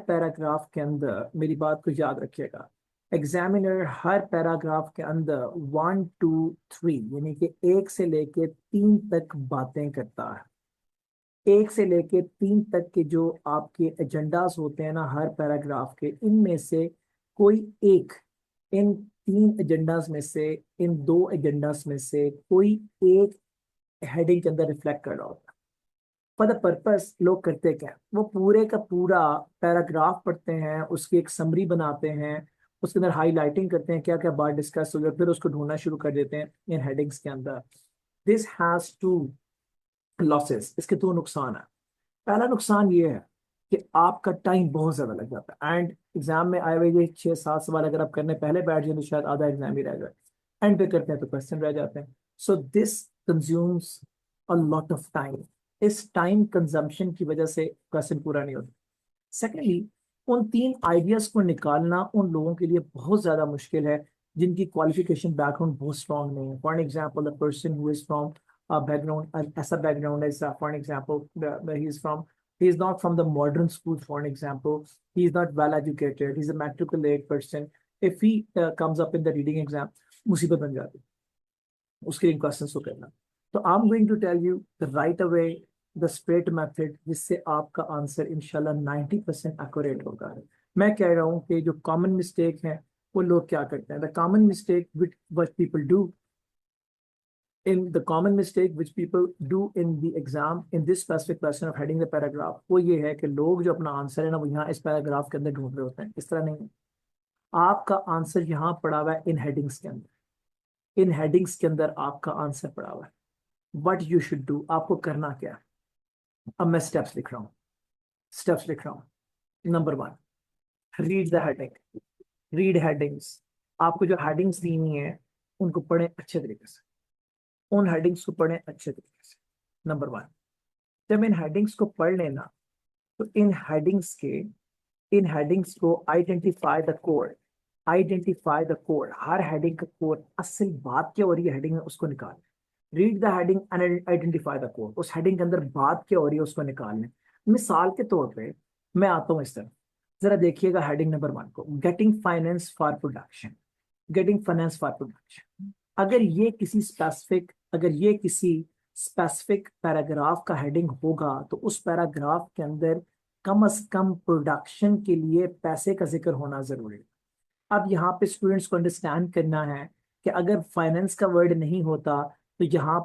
Paragraph के अंदर मेरी बात को याद रखिएगा, एग्जामिनर हर पैराग्राफ के अंदर 1 2 3 यानी कि 1 से लेके 3 तक बातें करता है। 1 से लेके 3 तक के जो आपके एजेंडास होते हैं ना हर पैराग्राफ के, इनमें से कोई एक, इन 3 एजेंडास में से, इन 2 एजेंडास में से कोई एक हेडिंग के अंदर रिफ्लेक्ट कर रहा होता है। फॉर द पर्पस लोग करते क्या है, वो पूरे का पूरा पैराग्राफ पढ़ते हैं, उसकी एक समरी बनाते हैं, उसके अंदर हाईलाइटिंग करते हैं क्या क्या बात डिस्कस हुई, फिर उसको ढूंढना शुरू कर देते हैं इन हेडिंग्स के अंदर। दिस हैज टू लॉसेस, इसके 2 नुकसान है। पहला नुकसान ये है कि आपका टाइम बहुत ज्यादा लग जाता है, एंड एग्जाम में आए हुए ये 6 7 सवाल अगर आप करने पहले बैठ जाए तो शायद आधा एग्जाम ही रह जाए, एंड पे करते हैं तो क्वेश्चन रह जाते हैं। So this consumes a lot of time. इस टाइम कंजम्पशन की वजह से क्वेश्चन पूरा नहीं होता। सेकेंडली, उन 3 आइडियाज को निकालना उन लोगों के लिए बहुत ज्यादा मुश्किल है जिनकी क्वालिफिकेशन बैकग्राउंड बहुत स्ट्रांग नहीं है। For example, the person who is from background, ऐसा बैकग्राउंड है, for an example, he is not from the modern school, for an example, he is not well educated, he's a matriculate person. If he comes up in the reading exam, मुसीबत बन जाती है उसके इन questions को करना। तो I am going to tell you the right away, the straight method, जिससे आपका आंसर इंशाल्लाह 90% एक्यूरेट होगा। मैं कह रहा हूँ कि जो कॉमन मिस्टेक है वो लोग क्या करते हैं, the common mistake which people do, in the common mistake which people do in the exam in this specific question of heading the paragraph, वो ये है कि लोग जो अपना आंसर है ना वो यहाँ इस पैराग्राफ के अंदर ढूंढ रहे होते हैं। इस तरह नहीं है, आपका आंसर यहाँ पड़ा हुआ है इन हेडिंग्स के अंदर। इन हेडिंग्स के अंदर आपका आंसर पड़ा हुआ है। वट यू शुड डू, आपको करना क्या है। अब मैं स्टेप्स लिख रहा हूँ, स्टेप्स लिख रहा हूँ। Number 1, read the heading. Read headings. आपको जो हेडिंग्स दी हुई है उनको पढ़ें अच्छे तरीके से, उन हेडिंग्स को पढ़ें अच्छे तरीके से। नंबर 1, जब इन हेडिंग्स को पढ़ लेना तो इन हेडिंग्स को identify the code. Identify the code, her heading का कोड, असल बात क्या हो रही है हेडिंग में उसको निकाल। Read the heading and identify the code, उस हेडिंग के अंदर बात क्या हो रही है उसको निकाल लें। मिसाल के तौर पे मैं आता हूँ इस तरह, जरा देखिएगा हेडिंग नंबर 1 को, getting finance for production. Getting finance for production, अगर ये किसी स्पेसिफिक पैराग्राफ का हेडिंग होगा तो उस पैराग्राफ के अंदर कम से कम प्रोडक्शन के लिए पैसे का जिक्र होना जरूरी है। अब यहाँ पे स्टूडेंट्स को अंडरस्टैंड करना है कि अगर फाइनेंस का वर्ड नहीं होता तो यहाँ